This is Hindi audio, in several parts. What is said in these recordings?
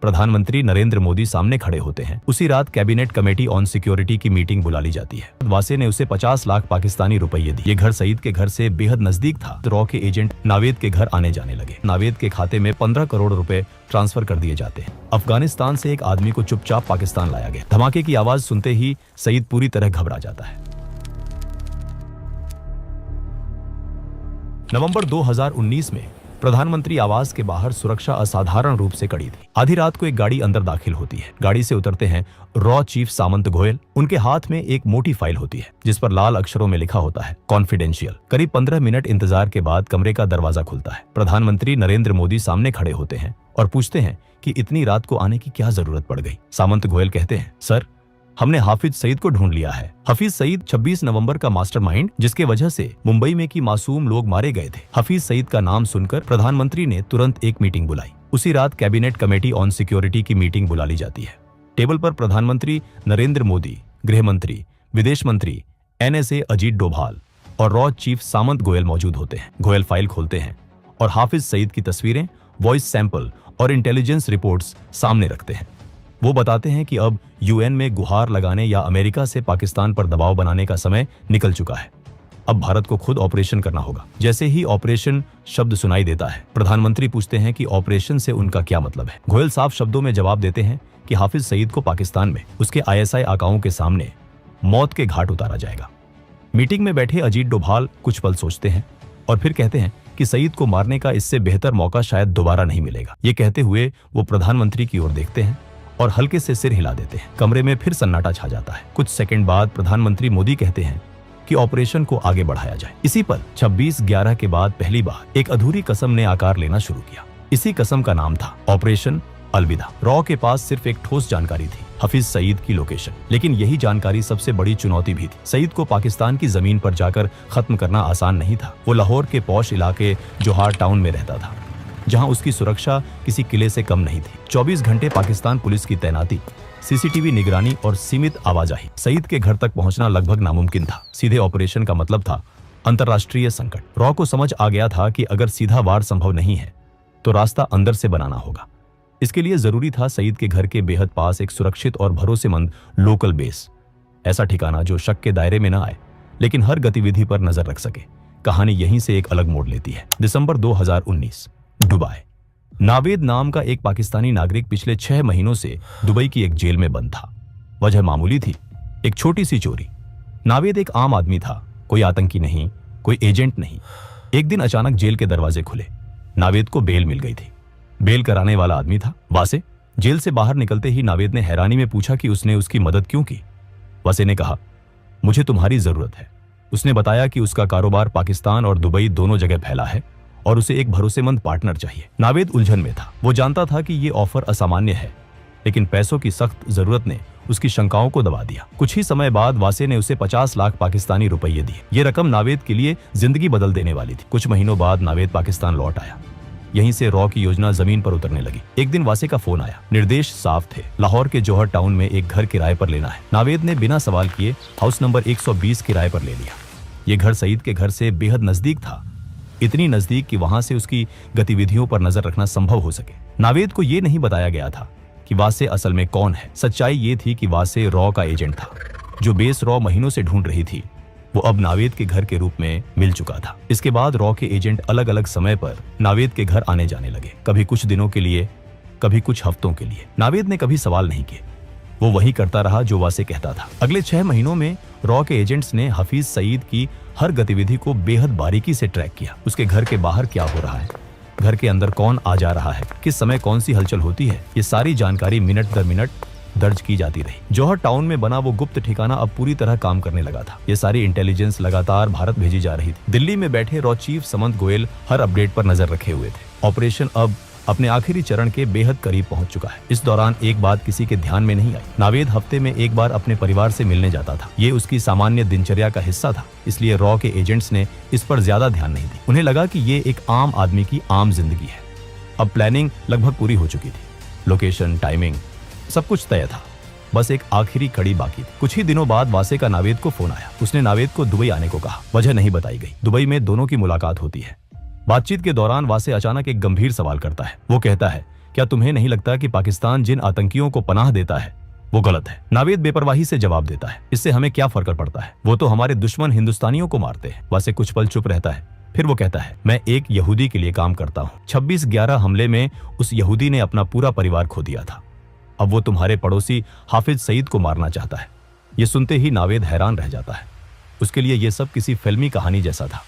प्रधानमंत्री नरेंद्र मोदी सामने खड़े होते हैं। उसी रात कैबिनेट कमेटी ऑन सिक्योरिटी की मीटिंग बुला ली जाती है। वासे ने उसे 50 लाख पाकिस्तानी रुपये दिए। ये घर सईद के घर से बेहद नजदीक था। रॉ के एजेंट नावेद के घर आने जाने लगे। नावेद के खाते में 15 करोड़ रुपए ट्रांसफर कर दिए जाते हैं। अफगानिस्तान से एक आदमी को चुपचाप पाकिस्तान लाया गया। धमाके की आवाज सुनते ही सईद पूरी तरह घबरा जाता है। नवंबर 2019 में प्रधानमंत्री आवास के बाहर सुरक्षा असाधारण रूप से कड़ी थी। आधी रात को एक गाड़ी अंदर दाखिल होती है। गाड़ी से उतरते हैं रॉ चीफ सामंत गोयल। उनके हाथ में एक मोटी फाइल होती है जिस पर लाल अक्षरों में लिखा होता है कॉन्फिडेंशियल। करीब 15 मिनट इंतजार के बाद कमरे का दरवाजा खुलता है। प्रधानमंत्री नरेंद्र मोदी सामने खड़े होते हैं और पूछते हैं कि इतनी रात को आने की क्या जरूरत पड़ गई। सामंत गोयल कहते हैं, सर, हमने हाफिज सईद को ढूंढ लिया है। हफीज सईद 26 नवंबर का मास्टरमाइंड जिसके वजह से मुंबई में की मासूम लोग मारे गए थे। हफीज सईद का नाम सुनकर प्रधानमंत्री ने तुरंत एक मीटिंग बुलाई। उसी रात कैबिनेट कमेटी ऑन सिक्योरिटी की मीटिंग बुला ली जाती है। टेबल पर प्रधानमंत्री नरेंद्र मोदी, गृह मंत्री, विदेश मंत्री, NSA अजीत डोभाल और रॉ चीफ सामंत गोयल मौजूद होते हैं। गोयल फाइल खोलते हैं और हाफिज सईद की तस्वीरें, वॉइस सैंपल और इंटेलिजेंस रिपोर्ट्स सामने रखते हैं। वो बताते हैं कि अब UN में गुहार लगाने या अमेरिका से पाकिस्तान पर दबाव बनाने का समय निकल चुका है। अब भारत को खुद ऑपरेशन करना होगा। जैसे ही ऑपरेशन शब्द सुनाई देता है, प्रधानमंत्री पूछते हैं कि ऑपरेशन से उनका क्या मतलब है। गोयल साफ शब्दों में जवाब देते हैं कि हाफिज सईद को पाकिस्तान में उसके ISI आकाओं के सामने मौत के घाट उतारा जाएगा। मीटिंग में बैठे अजीत डोभाल कुछ पल सोचते हैं और फिर कहते हैं कि सईद को मारने का इससे बेहतर मौका शायद दोबारा नहीं मिलेगा। ये कहते हुए वो प्रधानमंत्री की ओर देखते हैं और हल्के से सिर हिला देते हैं। कमरे में फिर सन्नाटा छा जाता है। कुछ सेकंड बाद प्रधानमंत्री मोदी कहते हैं कि ऑपरेशन को आगे बढ़ाया जाए। इसी पर 26/11 के बाद पहली बार एक अधूरी कसम ने आकार लेना शुरू किया। इसी कसम का नाम था ऑपरेशन अलविदा। रॉ के पास सिर्फ एक ठोस जानकारी थी, हफीज सईद की लोकेशन। लेकिन यही जानकारी सबसे बड़ी चुनौती भी थी। सईद को पाकिस्तान की जमीन पर जाकर खत्म करना आसान नहीं था। वो लाहौर के पॉश इलाके जोहार टाउन में रहता था, जहां उसकी सुरक्षा किसी किले से कम नहीं थी। 24 घंटे पाकिस्तान पुलिस की तैनाती, CCTV निगरानी और सीमित आवाजाही। सईद के घर तक पहुंचना लगभग नामुमकिन था। सीधे ऑपरेशन का मतलब था अंतर्राष्ट्रीय संकट। रॉ को समझ आ गया था कि अगर सीधा वार संभव नहीं है तो रास्ता अंदर से बनाना होगा। इसके लिए जरूरी था सईद के घर के बेहद पास एक सुरक्षित और भरोसेमंद लोकल बेस। ऐसा ठिकाना जो शक के दायरे में न आए लेकिन हर गतिविधि पर नजर रख सके। कहानी यहीं से एक अलग मोड़ लेती है। दिसंबर 2019, दुबई। नावेद नाम का एक पाकिस्तानी नागरिक पिछले 6 महीनों से दुबई की एक जेल में बंद था। वजह मामूली थी, एक छोटी सी चोरी। नावेद एक आम आदमी था, कोई आतंकी नहीं, कोई एजेंट नहीं। एक दिन अचानक जेल के दरवाजे खुले। नावेद को बेल मिल गई थी। बेल कराने वाला आदमी था वासे। जेल से बाहर निकलते ही नावेद ने हैरानी में पूछा कि उसने उसकी मदद क्यों की। वासे ने कहा, मुझे तुम्हारी जरूरत है। उसने बताया कि उसका कारोबार पाकिस्तान और दुबई दोनों जगह फैला है और उसे एक भरोसेमंद पार्टनर चाहिए। नावेद उलझन में था। वो जानता था कि ये ऑफर असामान्य है, लेकिन पैसों की सख्त जरूरत ने उसकी शंकाओं को दबा दिया। कुछ ही समय बाद वासे ने उसे 50 लाख पाकिस्तानी रुपये दिए। ये रकम नावेद के लिए जिंदगी बदल देने वाली थी। कुछ महीनों बाद नावेद पाकिस्तान लौट आया। यहीं से रॉ की योजना जमीन पर उतरने लगी। एक दिन वासे का फोन आया। निर्देश साफ थे, लाहौर के जौहर टाउन में एक घर किराए पर लेना है। नावेद ने बिना सवाल किए हाउस नंबर 120 किराए पर ले लिया। ये घर सईद के घर से बेहद नजदीक था, इतनी नजदीक कि वहां से उसकी गतिविधियों पर नजर रखना संभव हो सके। नावेद को यह नहीं बताया गया था कि वासे असल में कौन है। सच्चाई ये थी कि वासे रॉ का एजेंट था। जो बेस रॉ महीनों से ढूंढ रही थी वो अब नावेद के घर के रूप में मिल चुका था। इसके बाद रॉ के एजेंट अलग अलग समय पर नावेद के घर आने जाने लगे, कभी कुछ दिनों के लिए, कभी कुछ हफ्तों के लिए। नावेद ने कभी सवाल नहीं किए, वो वही करता रहा जो वासे कहता था। अगले 6 महीनों में रॉ के एजेंट्स ने हफीज सईद की हर गतिविधि को बेहद बारीकी से ट्रैक किया। उसके घर के बाहर क्या हो रहा है, घर के अंदर कौन आ जा रहा है, किस समय कौन सी हलचल होती है, ये सारी जानकारी मिनट दर मिनट दर्ज की जाती रही। जौहर टाउन में बना वो गुप्त ठिकाना अब पूरी तरह काम करने लगा था। ये सारी इंटेलिजेंस लगातार भारत भेजी जा रही थी। दिल्ली में बैठे रॉ चीफ सामंत गोयल हर अपडेट पर नजर रखे हुए थे। ऑपरेशन अब अपने आखिरी चरण के बेहद करीब पहुंच चुका है। इस दौरान एक बात किसी के ध्यान में नहीं आई। नावेद हफ्ते में एक बार अपने परिवार से मिलने जाता था। ये उसकी सामान्य दिनचर्या का हिस्सा था, इसलिए रॉ के एजेंट्स ने इस पर ज्यादा ध्यान नहीं दी। उन्हें लगा कि ये एक आम आदमी की आम जिंदगी है। अब प्लानिंग लगभग पूरी हो चुकी थी। लोकेशन, टाइमिंग, सब कुछ तय था। बस एक आखिरी कड़ी बाकी थी। कुछ ही दिनों बाद वासे का नावेद को फोन आया। उसने नावेद को दुबई आने को कहा। वजह नहीं बताई गई। दुबई में दोनों की मुलाकात होती है। बातचीत के दौरान वासे अचानक एक गंभीर सवाल करता है। वो कहता है क्या तुम्हें नहीं लगता कि पाकिस्तान जिन आतंकियों को पनाह देता है वो गलत है? नावेद बेपरवाही से जवाब देता है, इससे हमें क्या फर्क पड़ता है, वो तो हमारे दुश्मन हिंदुस्तानियों को मारते हैं। वासे कुछ पल चुप रहता है, फिर वो कहता है, मैं एक यहूदी के लिए काम करता हूँ। 26/11 हमले में उस यहूदी ने अपना पूरा परिवार खो दिया था। अब वो तुम्हारे पड़ोसी हाफिज सईद को मारना चाहता है। ये सुनते ही नावेद हैरान रह जाता है। उसके लिए ये सब किसी फिल्मी कहानी जैसा था।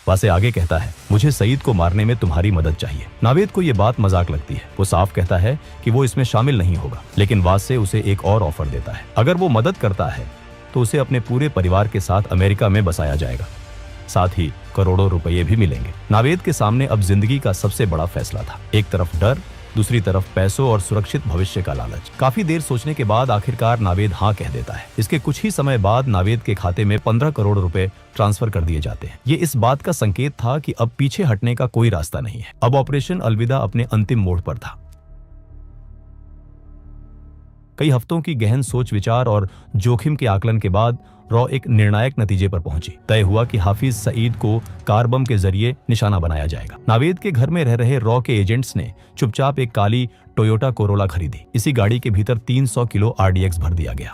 वासे आगे कहता है, मुझे सईद को मारने में तुम्हारी मदद चाहिए। नावेद को ये बात मजाक लगती है। वो साफ कहता है कि वो इसमें शामिल नहीं होगा, लेकिन वासे उसे एक और ऑफर देता है। अगर वो मदद करता है तो उसे अपने पूरे परिवार के साथ अमेरिका में बसाया जाएगा, साथ ही करोड़ों रुपये भी मिलेंगे। नावेद के सामने अब जिंदगी का सबसे बड़ा फैसला था। एक तरफ डर, दूसरी तरफ पैसों और सुरक्षित भविष्य का लालच। काफी देर सोचने के बाद आखिरकार नावेद हाँ कह देता है। इसके कुछ ही समय बाद नावेद के खाते में 15 करोड़ रुपए ट्रांसफर कर दिए जाते हैं। ये इस बात का संकेत था कि अब पीछे हटने का कोई रास्ता नहीं है। अब ऑपरेशन अलविदा अपने अंतिम मोड़ पर था। कई हफ्तों की गहन सोच विचार और जोखिम के आकलन के बाद रॉ एक निर्णायक नतीजे पर पहुंची। तय हुआ कि हाफिज सईद को कार बम के जरिए निशाना बनाया जाएगा। नावेद के घर में रह रहे रॉ के एजेंट्स ने चुपचाप एक काली टोयोटा कोरोला खरीदी। इसी गाड़ी के भीतर 300 किलो RDX भर दिया गया।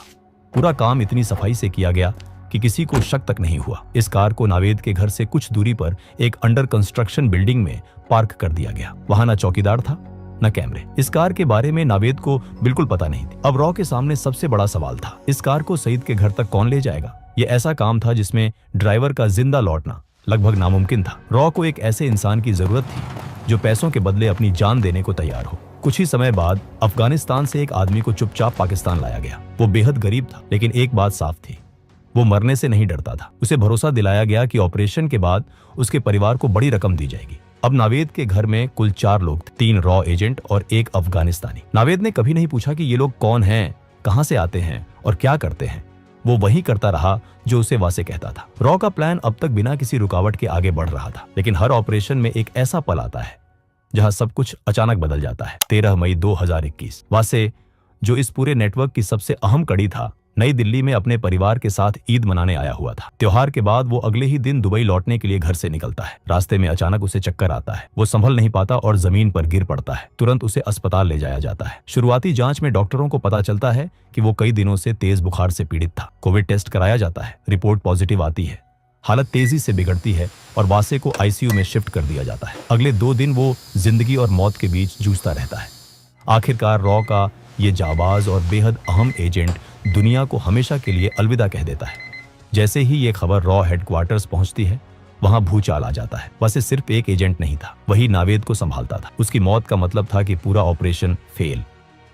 पूरा काम इतनी सफाई से किया गया कि किसी को शक तक नहीं हुआ। इस कार को नावेद के घर से कुछ दूरी पर एक अंडर कंस्ट्रक्शन बिल्डिंग में पार्क कर दिया गया। वहां न चौकीदार था न कैमरे। इस कार के बारे में नावेद को बिल्कुल पता नहीं थी। अब रॉ के सामने सबसे बड़ा सवाल था, इस कार को सईद के घर तक कौन ले जाएगा? यह ऐसा काम था जिसमें ड्राइवर का जिंदा लौटना लगभग नामुमकिन था। रॉ को एक ऐसे इंसान की जरूरत थी जो पैसों के बदले अपनी जान देने को तैयार हो। कुछ ही समय बाद अफगानिस्तान से एक आदमी को चुपचाप पाकिस्तान लाया गया। वो बेहद गरीब था, लेकिन एक बात साफ थी, वो मरने से नहीं डरता था। उसे भरोसा दिलाया गया कि ऑपरेशन के बाद उसके परिवार को बड़ी रकम दी जाएगी। अब नावेद के घर में कुल 4 लोग थे, 3 रॉ एजेंट और 1 अफगानिस्तानी। नावेद ने कभी नहीं पूछा कि ये लोग कौन हैं, कहां से आते हैं और क्या करते हैं। वो वही करता रहा जो उसे वासे कहता था। रॉ का प्लान अब तक बिना किसी रुकावट के आगे बढ़ रहा था, लेकिन हर ऑपरेशन में एक ऐसा पल आता है जहां सब कुछ अचानक बदल जाता है। 13 मई 2021 वासे, जो इस पूरे नेटवर्क की सबसे अहम कड़ी था, नई दिल्ली में अपने परिवार के साथ ईद मनाने आया हुआ था। त्योहार के बाद वो अगले ही दिन दुबई लौटने के लिए घर से निकलता है। रास्ते में अचानक उसे चक्कर आता है। वो संभल नहीं पाता और जमीन पर गिर पड़ता है। तुरंत उसे अस्पताल ले जाया जाता है। शुरुआती जांच में डॉक्टरों को पता चलता है कि वो कई दिनों से तेज बुखार से पीड़ित था। कोविड टेस्ट कराया जाता है, रिपोर्ट पॉजिटिव आती है। हालत तेजी से बिगड़ती है और वासे को ICU में शिफ्ट कर दिया जाता है। अगले 2 दिन वो जिंदगी और मौत के बीच जूझता रहता है। आखिरकार रॉ का ये जाबाज और बेहद अहम एजेंट दुनिया को हमेशा के लिए अलविदा कह देता है। जैसे ही ये खबर रॉ हेडक्वार्टर्स पहुंचती है, वहां भूचाल आ जाता है। वैसे सिर्फ एक एजेंट नहीं था, वही नावेद को संभालता था। उसकी मौत का मतलब था कि पूरा ऑपरेशन फेल।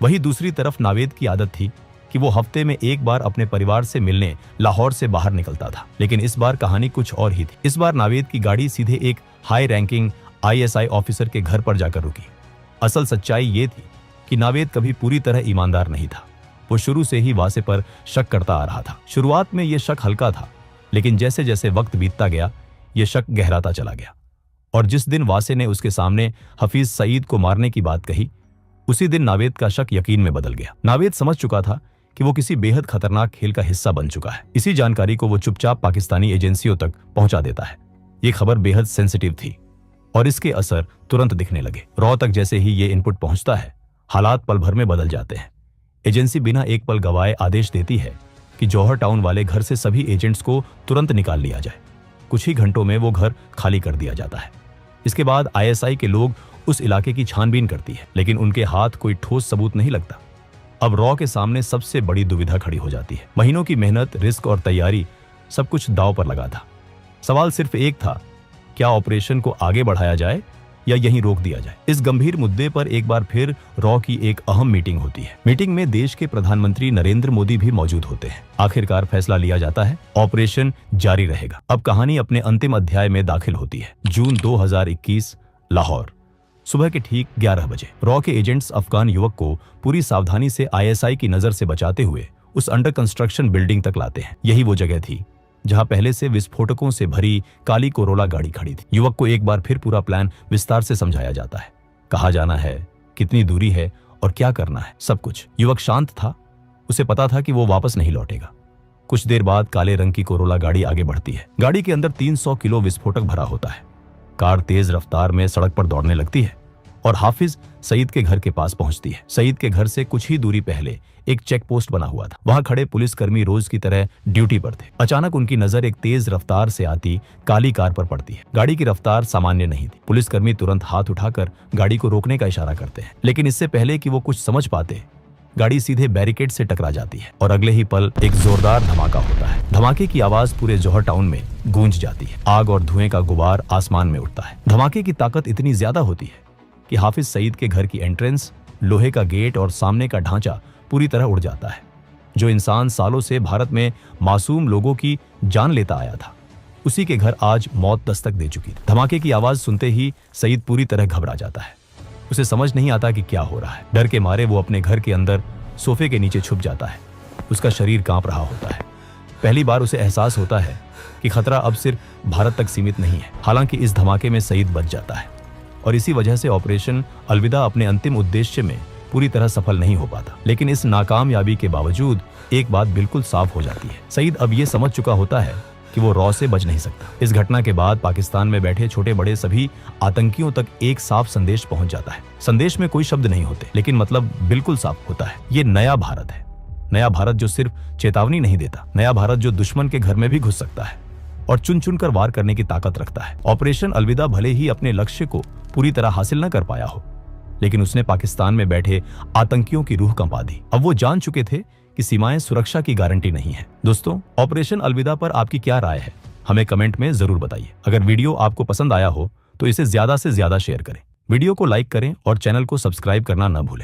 वही दूसरी तरफ नावेद की आदत थी कि वो हफ्ते में एक बार अपने परिवार से मिलने लाहौर से बाहर निकलता था। लेकिन इस बार कहानी कुछ और ही थी। इस बार नावेद की गाड़ी सीधे एक हाई रैंकिंग ISI ऑफिसर के घर पर जाकर रुकी। असल सच्चाई ये थी कि नावेद कभी पूरी तरह ईमानदार नहीं था। वो शुरू से ही वासे पर शक करता आ रहा था। शुरुआत में ये शक हल्का था, लेकिन जैसे जैसे वक्त बीतता गया, ये शक गहराता चला गया। और जिस दिन वासे ने उसके सामने हफीज सईद को मारने की बात कही, उसी दिन नावेद का शक यकीन में बदल गया। नावेद समझ चुका था कि वो किसी बेहद खतरनाक खेल का हिस्सा बन चुका है। इसी जानकारी को वो चुपचाप पाकिस्तानी एजेंसियों तक पहुंचा देता है। ये खबर बेहद सेंसिटिव थी और इसके असर तुरंत दिखने लगे। रॉ तक जैसे ही ये इनपुट पहुंचता है, हालात पल भर में बदल जाते हैं। एजेंसी बिना एक पल गवाए आदेश देती है कि जौहर टाउन वाले घर से सभी एजेंट्स को तुरंत निकाल लिया जाए। कुछ ही घंटों में वो घर खाली कर दिया जाता है। इसके बाद ISI के लोग उस इलाके की छानबीन करती है, लेकिन उनके हाथ कोई ठोस सबूत नहीं लगता। अब रॉ के सामने सबसे बड़ी दुविधा खड़ी हो जाती है। महीनों की मेहनत, रिस्क और तैयारी, सब कुछ दांव पर लगा था। सवाल सिर्फ एक था, क्या ऑपरेशन को आगे बढ़ाया जाए या यहीं रोक दिया जाए। इस गंभीर मुद्दे पर एक बार फिर रॉ की एक अहम मीटिंग होती है। मीटिंग में देश के प्रधानमंत्री नरेंद्र मोदी भी मौजूद होते हैं। आखिरकार फैसला लिया जाता है, ऑपरेशन जारी रहेगा। अब कहानी अपने अंतिम अध्याय में दाखिल होती है। जून 2021, लाहौर, सुबह के ठीक 11 बजे। रॉ के एजेंट्स अफगान युवक को पूरी सावधानी से ISI की नजर से बचाते हुए उस अंडर कंस्ट्रक्शन बिल्डिंग तक लाते हैं। यही वो जगह थी जहां पहले से विस्फोटकों से भरी काली कोरोला गाड़ी खड़ी थी। युवक को एक बार फिर पूरा प्लान विस्तार से समझाया जाता है। कहाँ जाना है, कितनी दूरी है और क्या करना है, सब कुछ। युवक शांत था, उसे पता था कि वो वापस नहीं लौटेगा। कुछ देर बाद काले रंग की कोरोला गाड़ी आगे बढ़ती है। गाड़ी के अंदर 300 किलो विस्फोटक भरा होता है। कार तेज रफ्तार में सड़क पर दौड़ने लगती है। और हाफिज सईद के घर के पास पहुंचती है। सईद के घर से कुछ ही दूरी पहले एक चेक पोस्ट बना हुआ था। वहां खड़े पुलिसकर्मी रोज की तरह ड्यूटी पर थे। अचानक उनकी नजर एक तेज रफ्तार से आती काली कार पर पड़ती है। गाड़ी की रफ्तार सामान्य नहीं थी। पुलिसकर्मी तुरंत हाथ उठाकर गाड़ी को रोकने का इशारा करते हैं, लेकिन इससे पहले कि वो कुछ समझ पाते गाड़ी सीधे बैरिकेड से टकरा जाती है और अगले ही पल एक जोरदार धमाका होता है। धमाके की आवाज पूरे जौहर टाउन में गूंज जाती है। आग और धुएं का गुबार आसमान में उठता है। धमाके की ताकत इतनी ज्यादा होती है कि हाफिज सईद के घर की एंट्रेंस, लोहे का गेट और सामने का ढांचा पूरी तरह उड़ जाता है। जो इंसान सालों से भारत में मासूम लोगों की जान लेता आया था, उसी के घर आज मौत दस्तक दे चुकी थी। धमाके की आवाज सुनते ही सईद पूरी तरह घबरा जाता है। उसे समझ नहीं आता कि क्या हो रहा है। डर के मारे वो अपने घर के अंदर सोफे के नीचे छुप जाता है। उसका शरीर कांप रहा होता है। पहली बार उसे एहसास होता है कि खतरा अब सिर्फ भारत तक सीमित नहीं है। हालांकि इस धमाके में सईद बच जाता है और इसी वजह से ऑपरेशन अलविदा अपने अंतिम उद्देश्य में पूरी तरह सफल नहीं हो पाता। लेकिन इस नाकामयाबी के बावजूद एक बात बिल्कुल साफ हो जाती है। सईद अब ये समझ चुका होता है कि वो रॉ से बच नहीं सकता। इस घटना के बाद पाकिस्तान में बैठे छोटे बड़े सभी आतंकियों तक एक साफ संदेश पहुंच जाता है। संदेश में कोई शब्द नहीं होते, लेकिन मतलब बिल्कुल साफ होता है। ये नया भारत है। नया भारत जो सिर्फ चेतावनी नहीं देता, नया भारत जो दुश्मन के घर में भी घुस सकता है और चुन चुन कर वार करने की ताकत रखता है। ऑपरेशन अलविदा भले ही अपने लक्ष्य को पूरी तरह हासिल न कर पाया हो, लेकिन उसने पाकिस्तान में बैठे आतंकियों की रूह कंपा दी। अब वो जान चुके थे कि सीमाएं सुरक्षा की गारंटी नहीं है। दोस्तों, ऑपरेशन अलविदा पर आपकी क्या राय है, हमें कमेंट में जरूर बताइए। अगर वीडियो आपको पसंद आया हो तो इसे ज्यादा से ज्यादा शेयर करें, वीडियो को लाइक करें और चैनल को सब्सक्राइब करना न भूलें।